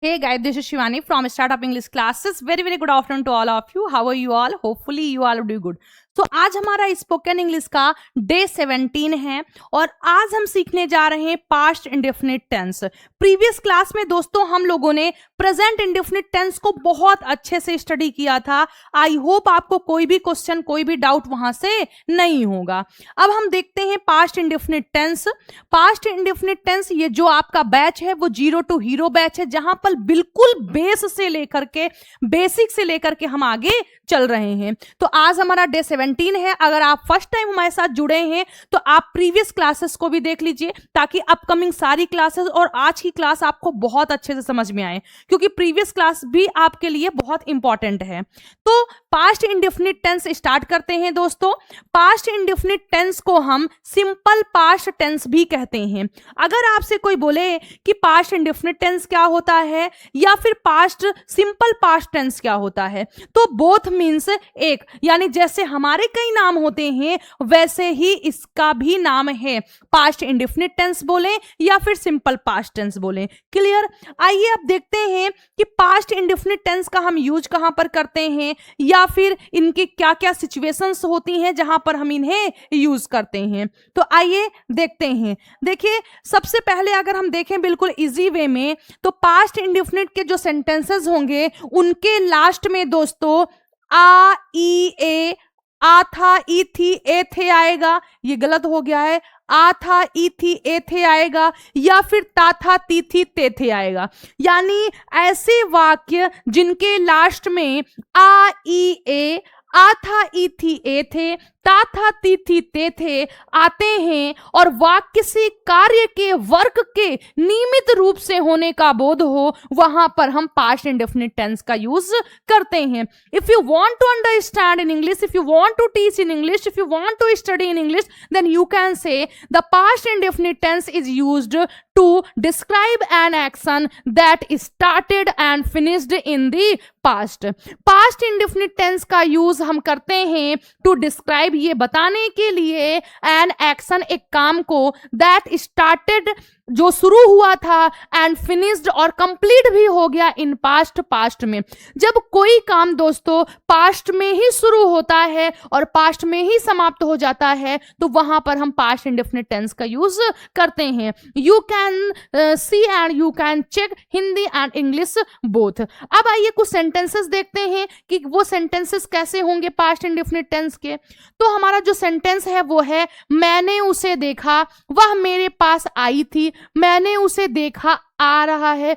Hey guys, this is Shivani from Startup English Classes. Very good afternoon to all of you. How are you all? Hopefully you all do good. तो आज हमारा spoken English का day 17 है और आज हम सीखने जा रहे हैं past indefinite tense. Previous class में दोस्तों हम लोगों ने प्रेजेंट इंडेफिनिट टेंस को बहुत अच्छे से स्टडी किया था। आई होप आपको कोई भी क्वेश्चन कोई भी डाउट वहां से नहीं होगा। अब हम देखते हैं past indefinite tense. Past indefinite tense ये जो आपका बैच है वो 0 to हीरो बैच है, जहां पर बिल्कुल बेस से लेकर के बेसिक से लेकर के हम आगे चल रहे हैं। तो आज हमारा डे 17 है। अगर आप फर्स्ट टाइम हमारे साथ जुड़े हैं तो आप प्रीवियस क्लासेस को भी देख लीजिए ताकि अपकमिंग सारी क्लासेस और आज की क्लास आपको बहुत अच्छे से समझ में आए, क्योंकि प्रीवियस क्लास भी आपके लिए बहुत इंपॉर्टेंट है। तो पास्ट इंडेफिनिट टेंस स्टार्ट करते हैं दोस्तों। पास्ट इंडेफिनिट टेंस को हम सिंपल पास्ट टेंस भी कहते हैं। अगर आपसे कोई बोले कि पास्ट इंडेफिनिट टेंस क्या होता है या फिर पास्ट सिंपल पास्ट टेंस क्या होता है, तो बोथ मीन्स एक, यानी जैसे हमारे कई नाम होते हैं वैसे ही इसका भी नाम है। पास्ट इंडेफिनिट टेंस बोलें या फिर सिंपल पास्ट टेंस बोलें। क्लियर? आइए अब देखते हैं कि पास्ट इंडेफिनिट टेंस का हम यूज कहां पर करते हैं या फिर इनकी क्या क्या सिचुएशंस होती हैं जहां पर हम इन्हें यूज करते हैं। तो आइए देखते हैं। देखिए, सबसे पहले अगर हम देखें बिल्कुल इजी वे में, तो पास्ट इंडेफिनिट के जो सेंटेंसेस होंगे उनके लास्ट में दोस्तों आ, ई, ए, आ था, ई थी, ए थे आएगा। ये गलत हो गया है। आ था, ई थी, ए थे आएगा, या फिर ता था, ती थी, ते थे आएगा। यानी ऐसे वाक्य जिनके लास्ट में आ, ई, ए, आ था, ई थी, ए थे, ता था, ती थी, ते थे आते हैं और वाक्य से कार्य के वर्क के नियमित रूप से होने का बोध हो, वहां पर हम पास्ट इंडेफिनिट टेंस का यूज करते हैं। If you want to understand in English, if you want to teach in English, if you want to study in English, then you can say the past indefinite tense is used to describe an action that started and finished in the past. Past indefinite tense का use हम करते हैं to describe, ये बताने के लिए, an action, एक काम को, that started, जो शुरू हुआ था, and finished, और कंप्लीट भी हो गया in past, पास्ट में। जब कोई काम दोस्तों पास्ट में ही शुरू होता है और पास्ट में ही समाप्त हो जाता है तो वहां पर हम पास्ट इंडेफिनिट टेंस का यूज करते हैं। You can see and you can check Hindi and English both. अब आइए कुछ सेंटेंसेस देखते हैं कि वो सेंटेंसेस कैसे होंगे पास्ट इंडेफिनिट टेंस के। तो हमारा जो सेंटेंस है वो है, मैंने उसे देखा, वह मेरे पास आई थी, मैंने उसे देखा, आ रहा है,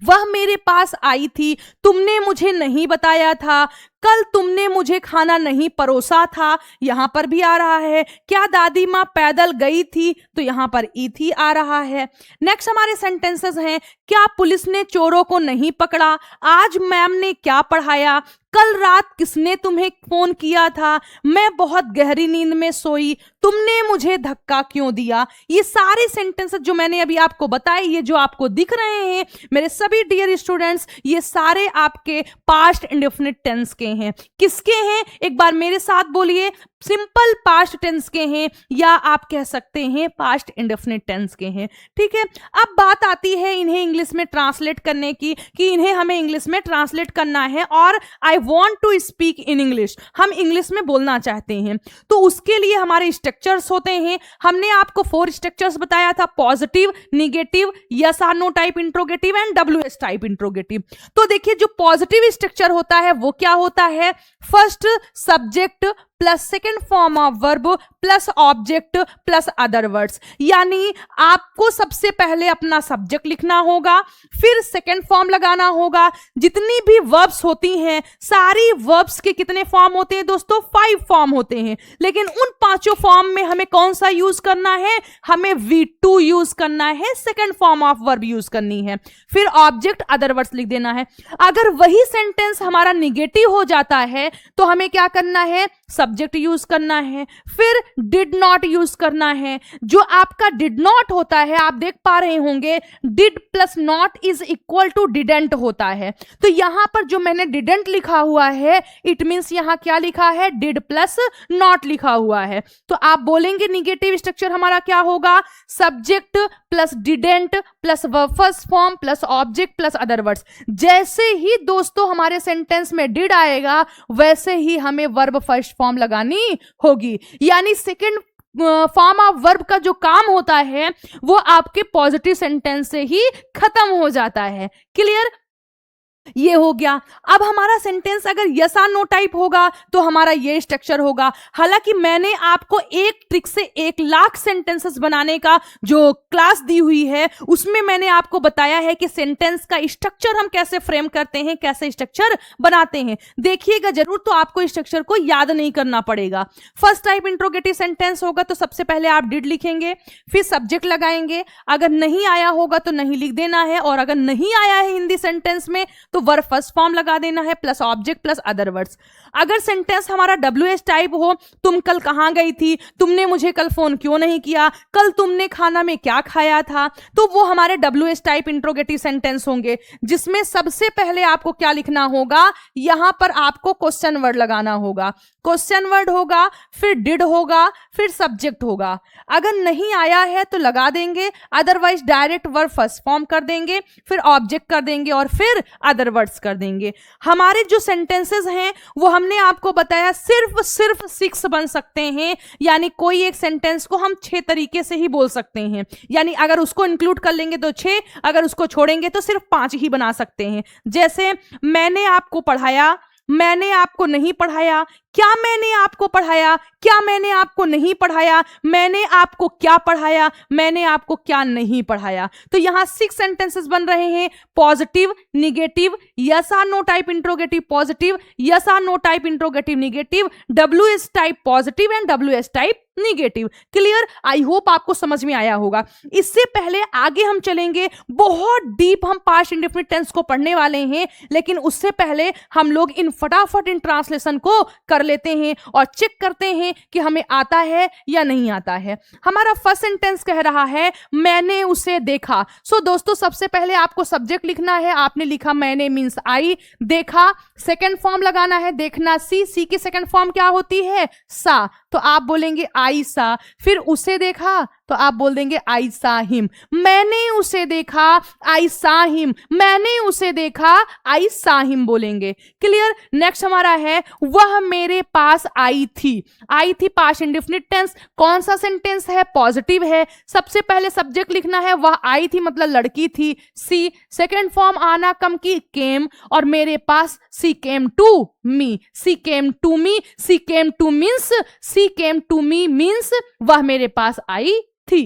वह मेरे पास आई थी, तुमने मुझे नहीं बताया था, कल तुमने मुझे खाना नहीं परोसा था, यहां पर भी आ रहा है। क्या दादी माँ पैदल गई थी, तो यहां पर ई थी आ रहा है। नेक्स्ट हमारे सेंटेंसेस हैं, क्या पुलिस ने चोरों को नहीं पकड़ा, आज मैम ने क्या पढ़ाया, कल रात किसने तुम्हें फोन किया था, मैं बहुत गहरी नींद में सोई, तुमने मुझे धक्का क्यों दिया। ये सारे सेंटेंसेस जो मैंने अभी आपको बताए, ये जो आपको दिख रहे हैं मेरे सभी डियर स्टूडेंट्स, ये सारे आपके पास्ट इंडेफिनिट टेंस के हैं। किसके हैं? एक बार मेरे साथ बोलिए, सिंपल पास्ट टेंस के हैं या आप कह सकते हैं पास्ट इंडेफिनिट टेंस के हैं। ठीक है, अब बात आती है इन्हें इंग्लिश में ट्रांसलेट करने की, कि इन्हें हमें इंग्लिश में ट्रांसलेट करना है और I want to speak in English, हम इंग्लिश में बोलना चाहते हैं। तो उसके लिए हमारे स्ट्रक्चर्स होते हैं। हमने आपको 4 स्ट्रक्चर्स बताया था, पॉजिटिव, निगेटिव, यस और no type interrogative and WH type interrogative. तो देखिए, जो पॉजिटिव स्ट्रक्चर होता है वो क्या होता है, first subject plus second form of verb plus object plus other words. यानी आपको सबसे पहले अपना सब्जेक्ट लिखना होगा, फिर सेकेंड फॉर्म लगाना होगा। जितनी भी वर्ब्स होती हैं, सारी वर्ब्स के कितने फॉर्म होते हैं दोस्तों? 5 फॉर्म होते हैं। लेकिन उन 5 फॉर्म में हमें कौन सा यूज करना है? हमें V2 यूज करना है, second form of verb use करनी है, फिर ऑब्जेक्ट अदर वर्ड्स लिख देना है। अगर वही सेंटेंस हमारा निगेटिव हो जाता है तो हमें क्या करना है? सब्जेक्ट यूज करना है, फिर डिड नॉट यूज करना है। जो आपका डिड नॉट होता है, आप देख पा रहे होंगे did plus not is equal to didn't होता है। तो यहां पर जो मैंने डिडेंट लिखा हुआ है, इट मींस यहां क्या लिखा है, डिड प्लस नॉट लिखा हुआ है। तो आप बोलेंगे निगेटिव स्ट्रक्चर हमारा क्या होगा, subject plus didn't plus verb first form plus object plus other words. जैसे ही दोस्तों हमारे सेंटेंस में डिड आएगा, वैसे ही हमें वर्ब फर्स्ट फॉर्म लगानी होगी। यानी सेकंड फॉर्म ऑफ वर्ब का जो काम होता है वो आपके पॉजिटिव सेंटेंस से ही खत्म हो जाता है। क्लियर? ये हो गया। अब हमारा सेंटेंस अगर यस और नो टाइप होगा तो हमारा ये स्ट्रक्चर होगा। हालांकि मैंने आपको एक ट्रिक से 1,00,000 सेंटेंसेस बनाने का जो क्लास दी हुई है, उसमें मैंने आपको बताया है कि सेंटेंस का स्ट्रक्चर हम कैसे फ्रेम करते हैं, कैसे स्ट्रक्चर बनाते हैं। देखिएगा जरूर, तो आपको स्ट्रक्चर को याद नहीं करना पड़ेगा। फर्स्ट टाइप इंट्रोगेटिव सेंटेंस होगा तो सबसे पहले आप डिड लिखेंगे, फिर सब्जेक्ट लगाएंगे। अगर नहीं आया होगा तो नहीं लिख देना है, और अगर नहीं आया है हिंदी सेंटेंस में तो वर्ब फर्स्ट फॉर्म लगा देना है plus object plus other words. अगर सेंटेंस हमारा WH टाइप हो, तुम कल कहां गई थी, तुमने मुझे कल फोन क्यों नहीं किया, कल तुमने खाना में क्या खाया था, तो वो हमारे WH टाइप इंट्रोगेटिव सेंटेंस होंगे, जिसमें सबसे पहले आपको क्या लिखना होगा, यहां पर आपको क्वेश्चन वर्ड लगाना होगा। क्वेश्चन वर्ड होगा, फिर डिड होगा, फिर सब्जेक्ट होगा। अगर नहीं आया है तो लगा देंगे, otherwise direct verb first form कर देंगे, फिर ऑब्जेक्ट कर देंगे और फिर अदर वर्ड्स कर देंगे। हमारे जो सेंटेंसेस हैं वो हमने आपको बताया सिर्फ 6 बन सकते हैं। यानी कोई एक सेंटेंस को हम 6 तरीके से ही बोल सकते हैं। यानी अगर उसको इंक्लूड कर लेंगे तो 6, अगर उसको छोड़ेंगे तो सिर्फ 5 ही बना सकते हैं। जैसे मैंने आपको पढ़ाया, मैंने आपको नहीं पढ़ाया, क्या मैंने आपको पढ़ाया, क्या मैंने आपको नहीं पढ़ाया, मैंने आपको क्या पढ़ाया, मैंने आपको क्या नहीं पढ़ाया। तो यहां 6 सेंटेंसेस बन रहे हैं। पॉजिटिव, निगेटिव, यस और no type interrogative positive, yes और no type interrogative negative, WH type positive and WH type negative. Clear? I hope आपको समझ में आया होगा। इससे पहले आगे हम चलेंगे, बहुत डीप हम पास्ट इंडेफिनिट टेंस को पढ़ने वाले हैं, लेकिन उससे पहले हम लोग इन फटाफट इन ट्रांसलेशन को कर लेते हैं और चेक करते हैं कि हमें आता है या नहीं आता है। हमारा फर्स्ट सेंटेंस कह रहा है मैंने उसे देखा। सो दोस्तों, सबसे पहले आपको सब्जेक्ट लिखना है। आपने लिखा मैंने मींस आई, देखा सेकंड फॉर्म लगाना है, देखना सी की सेकंड फॉर्म क्या होती है, सा। तो आप बोलेंगे आई सा। फिर उसे देखा तो आप बोल देंगे आई सा हिम। मैंने उसे देखा, आई सा हिम। मैंने उसे देखा, आई सा हिम बोलेंगे। क्लियर? नेक्स्ट हमारा है वह मेरे पास आई थी। आई थी पास्ट इंडेफिनिट टेंस। कौन सा सेंटेंस है? पॉजिटिव है। सबसे पहले सब्जेक्ट लिखना है, वह आई थी मतलब लड़की थी, सी। सेकेंड फॉर्म आना कम की केम, और मेरे पास she came to me. She came to me, she came to means, she came to me means वह मेरे पास आई थी।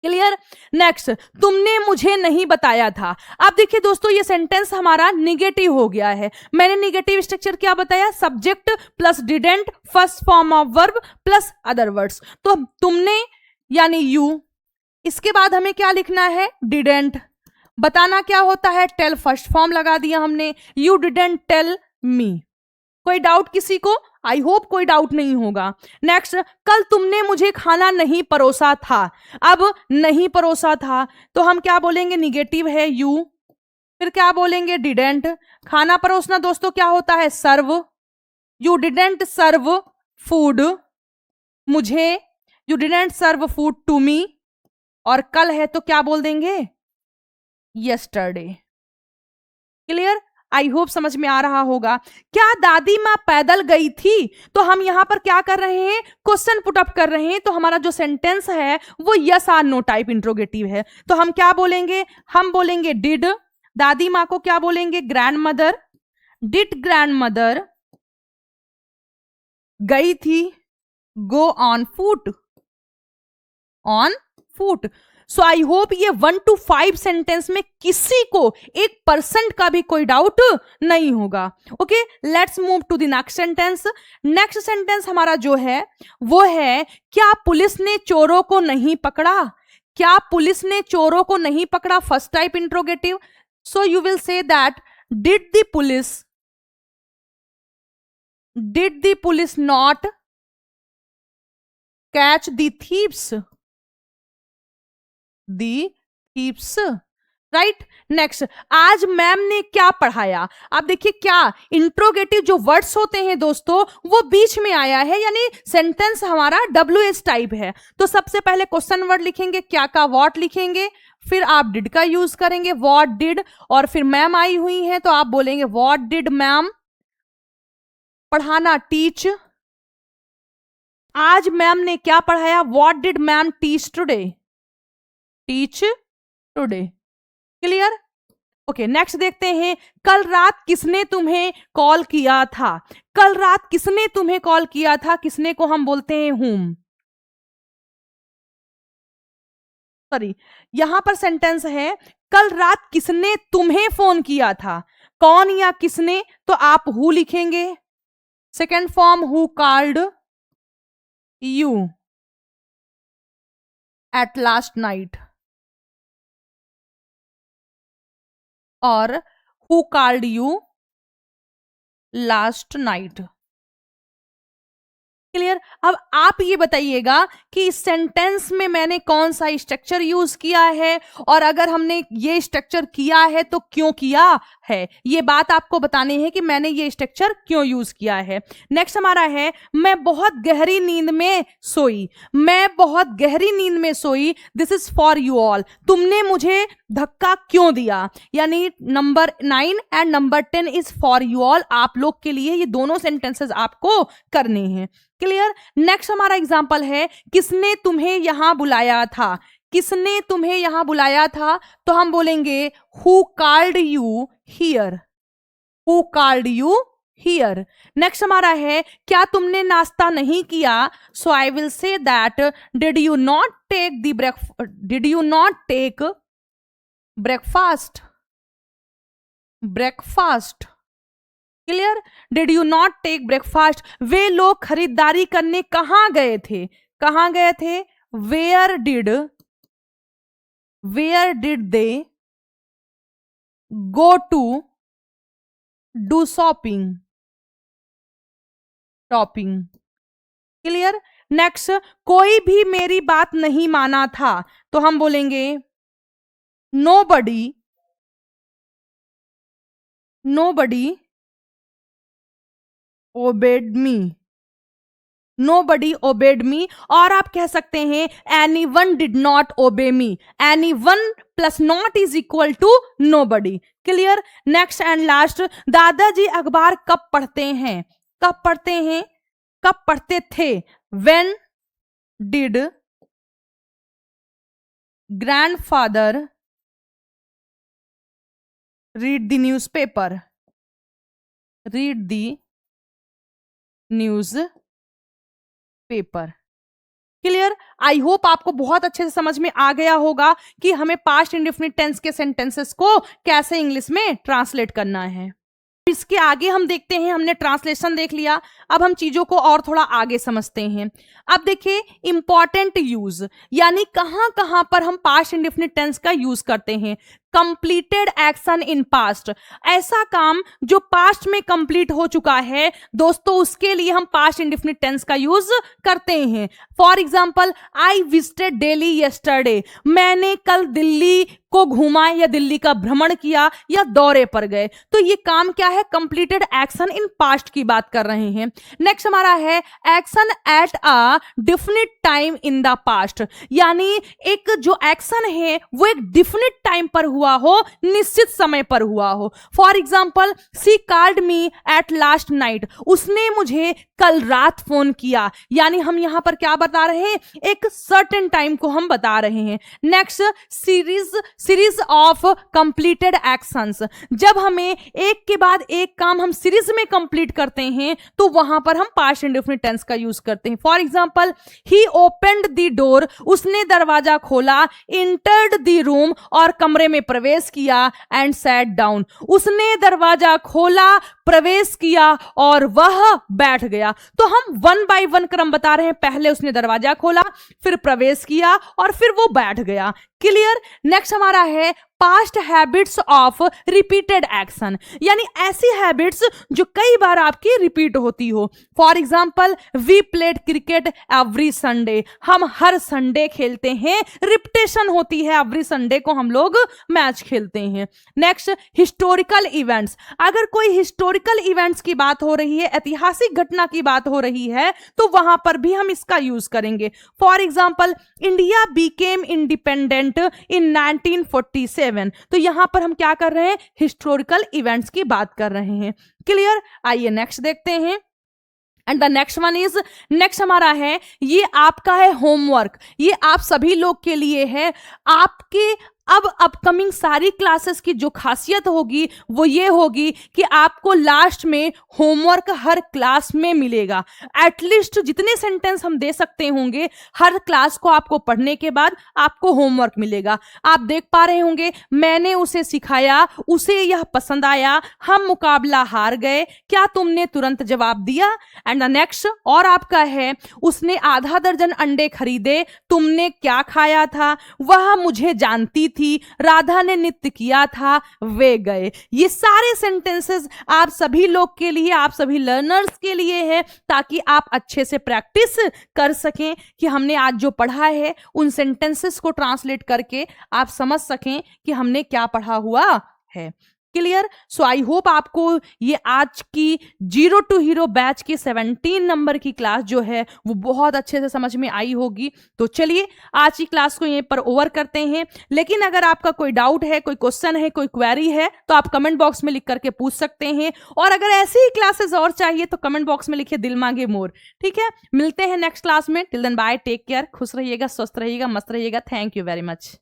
क्लियर? नेक्स्ट, तुमने मुझे नहीं बताया था। अब देखिए दोस्तों, ये सेंटेंस हमारा निगेटिव हो गया है। मैंने निगेटिव स्ट्रक्चर क्या बताया, subject plus didn't, first form of verb plus other words. तो तुमने यानी यू, इसके बाद हमें क्या लिखना है, डिडेंट। बताना क्या होता है, टेल फर्स्ट फॉर्म लगा दिया हमने, यू डिडेंट टेल मी। कोई डाउट किसी को? आई होप कोई डाउट नहीं होगा। नेक्स्ट, कल तुमने मुझे खाना नहीं परोसा था। अब नहीं परोसा था तो हम क्या बोलेंगे, निगेटिव है यू, फिर क्या बोलेंगे, डिडेंट। खाना परोसना दोस्तों क्या होता है, serve. You didn't serve food मुझे, you didn't serve food to me. और कल है तो क्या बोल देंगे, यस्टरडे। क्लियर? आई होप समझ में आ रहा होगा। क्या दादी माँ पैदल गई थी? तो हम यहां पर क्या कर रहे हैं, क्वेश्चन पुट अप कर रहे हैं। तो हमारा जो सेंटेंस है वो यस और नो टाइप इंट्रोगेटिव है। तो हम क्या बोलेंगे, हम बोलेंगे डिड। दादी माँ को क्या बोलेंगे, grand mother. Did grand mother गई थी, go on foot, on foot. So I hope ये 1 to 5 सेंटेंस में किसी को 1% का भी कोई डाउट नहीं होगा। Okay, let's move to the next sentence. Next sentence हमारा जो है वो है, क्या पुलिस ने चोरों को नहीं पकड़ा? क्या पुलिस ने चोरों को नहीं पकड़ा, first type interrogative. So you will say that did the police did the police not catch the thieves? The thieves, right. Next, आज मैम ने क्या पढ़ाया? आप देखिए क्या इंट्रोगेटिव जो वर्ड्स होते हैं दोस्तों वो बीच में आया है, यानी सेंटेंस हमारा WH टाइप है। तो सबसे पहले क्वेश्चन वर्ड लिखेंगे, क्या का व्हाट लिखेंगे, फिर आप डिड का यूज करेंगे, व्हाट डिड, और फिर मैम आई हुई है तो आप बोलेंगे व्हाट डिड मैम, पढ़ाना टीच, आज मैम ने क्या पढ़ाया, what did ma'am teach today, teach today. Clear? Okay, next देखते हैं, कल रात किसने तुम्हें कॉल किया था? कल रात किसने तुम्हें कॉल किया था, किसने को हम बोलते हैं whom। सॉरी, यहां पर सेंटेंस है कल रात किसने तुम्हें फोन किया था, कौन या किसने, तो आप हु लिखेंगे। Second form who called you at last night, और who called you last night. Clear? अब आप ये बताइएगा कि इस सेंटेंस में मैंने कौन सा स्ट्रक्चर यूज किया है, और अगर हमने ये स्ट्रक्चर किया है तो क्यों किया है, ये बात आपको बतानी है कि मैंने ये स्ट्रक्चर क्यों यूज किया है। नेक्स्ट हमारा है, मैं बहुत गहरी नींद में सोई, मैं बहुत गहरी नींद में सोई, this is for you all, तुमने मुझे धक्का क्यों दिया, यानी number 9 and number 10 is for you all, आप लोग के लिए ये दोनों सेंटेंसेस आपको करने हैं। क्लियर? नेक्स्ट हमारा एग्जांपल है, किसने तुम्हें यहां बुलाया था, किसने तुम्हें यहां बुलाया था, तो हम बोलेंगे who called you here, who called you here. Next हमारा है, क्या तुमने नाश्ता नहीं किया, so I will say that did you not take the did you not take breakfast, breakfast. Clear? Did you not take breakfast. वे लोग खरीदारी करने कहां गए थे, कहां गए थे, where did they go to do shopping, shopping. Clear? Next, कोई भी मेरी बात नहीं माना था, तो हम बोलेंगे nobody obeyed me, nobody obeyed me। और आप कह सकते हैं anyone did not obey me, anyone plus not is equal to nobody। Clear? Next and last, दादाजी अखबार कब पढ़ते हैं, कब पढ़ते हैं, कब पढ़ते थे, when did grandfather read the newspaper, read the news paper. Clear? I hope आपको बहुत अच्छे से समझ में आ गया होगा कि हमें पास्ट इंडेफिनिट टेंस के सेंटेंसेस को कैसे इंग्लिश में ट्रांसलेट करना है। इसके आगे हम देखते हैं, हमने ट्रांसलेशन देख लिया, अब हम चीजों को और थोड़ा आगे समझते हैं। अब देखिए इंपॉर्टेंट यूज, यानी कहां कहां पर हम पास्ट इंडेफिनिट टेंस का यूज करते हैं। कंप्लीटेड एक्शन इन पास्ट, ऐसा काम जो पास्ट में कंप्लीट हो चुका है दोस्तों, उसके लिए हम पास्ट इंडेफिनिट टेंस का यूज करते हैं। For example, I visited Delhi yesterday, मैंने कल दिल्ली को घूमा या दिल्ली का भ्रमण किया या दौरे पर गए, तो ये काम क्या है, कंप्लीटेड एक्शन इन पास्ट की बात कर रहे हैं। नेक्स्ट हमारा है action at a definite time in the past, यानी एक जो एक्शन है वो एक डिफिनिट टाइम पर हुआ हो, निश्चित समय पर हुआ हो। For example, she called me at last night, उसने मुझे कल रात फोन किया, यानी हम यहां पर क्या बता रहे हैं, एक सर्टेन टाइम को हम बता रहे हैं। Next, series of completed actions, जब हमें एक के बाद एक काम हम सीरीज में कंप्लीट करते हैं तो वहां पर हम पास्ट इंडेफिनिट टेंस का यूज करते हैं। For example, he opened the door, उसने दरवाजा खोला, इंटर्ड द रूम, और कमरे में प्रवेश किया, एंड सैट डाउन, उसने दरवाजा खोला, प्रवेश किया और वह बैठ गया। तो हम 1 बाय 1 क्रम बता रहे हैं, पहले उसने दरवाजा खोला, फिर प्रवेश किया और फिर वो बैठ गया। क्लियर? नेक्स्ट हमारा है past habits of repeated action, यानी ऐसी हैबिट्स जो कई बार आपकी रिपीट होती हो। For example, we played cricket every Sunday, हम हर संडे खेलते हैं, रिपीटेशन होती है, एवरी संडे को हम लोग मैच खेलते हैं। नेक्स्ट, हिस्टोरिकल इवेंट्स, अगर कोई हिस्टोरिकल इवेंट्स की बात हो रही है, ऐतिहासिक घटना की बात हो रही है, तो वहां पर भी हम इसका यूज करेंगे। For example, India became independent in 1947, तो यहां पर हम क्या कर रहे हैं, हिस्टोरिकल इवेंट्स की बात कर रहे हैं। क्लियर? आइए नेक्स्ट देखते हैं। And the next one is, next हमारा है, ये आपका है होमवर्क, ये आप सभी लोग के लिए है। आपके अब अपकमिंग सारी क्लासेस की जो खासियत होगी वो ये होगी कि आपको लास्ट में होमवर्क हर क्लास में मिलेगा। एटलीस्ट जितने सेंटेंस हम दे सकते होंगे, हर क्लास को आपको पढ़ने के बाद आपको होमवर्क मिलेगा। आप देख पा रहे होंगे, मैंने उसे सिखाया, उसे यह पसंद आया, हम मुकाबला हार गए, क्या तुमने तुरंत जवाब दिया? एंड द नेक्स्ट और आपका है, उसने आधा दर्जन अंडे खरीदे, तुमने क्या खाया था? वह मुझे जानती थी, राधा ने नृत्य किया था, वे गए। ये सारे सेंटेंसेस आप सभी लोग के लिए, आप सभी लर्नर्स के लिए है, ताकि आप अच्छे से प्रैक्टिस कर सकें कि हमने आज जो पढ़ा है उन सेंटेंसेस को ट्रांसलेट करके आप समझ सकें कि हमने क्या पढ़ा हुआ है। क्लियर? सो आई होप आपको ये आज की जीरो टू हीरो बैच की 17 नंबर की क्लास जो है वो बहुत अच्छे से समझ में आई होगी। तो चलिए आज की क्लास को यहीं पर ओवर करते हैं, लेकिन अगर आपका कोई डाउट है, कोई क्वेश्चन है, कोई क्वेरी है, तो आप कमेंट बॉक्स में लिख करके पूछ सकते हैं। और अगर ऐसी ही क्लासेस और चाहिए तो कमेंट बॉक्स में लिखिए दिल मांगे मोर। ठीक है, मिलते हैं नेक्स्ट क्लास में। Till then bye, take care, खुश रहिएगा, स्वस्थ रहिएगा, मस्त रहिएगा। Thank you very much.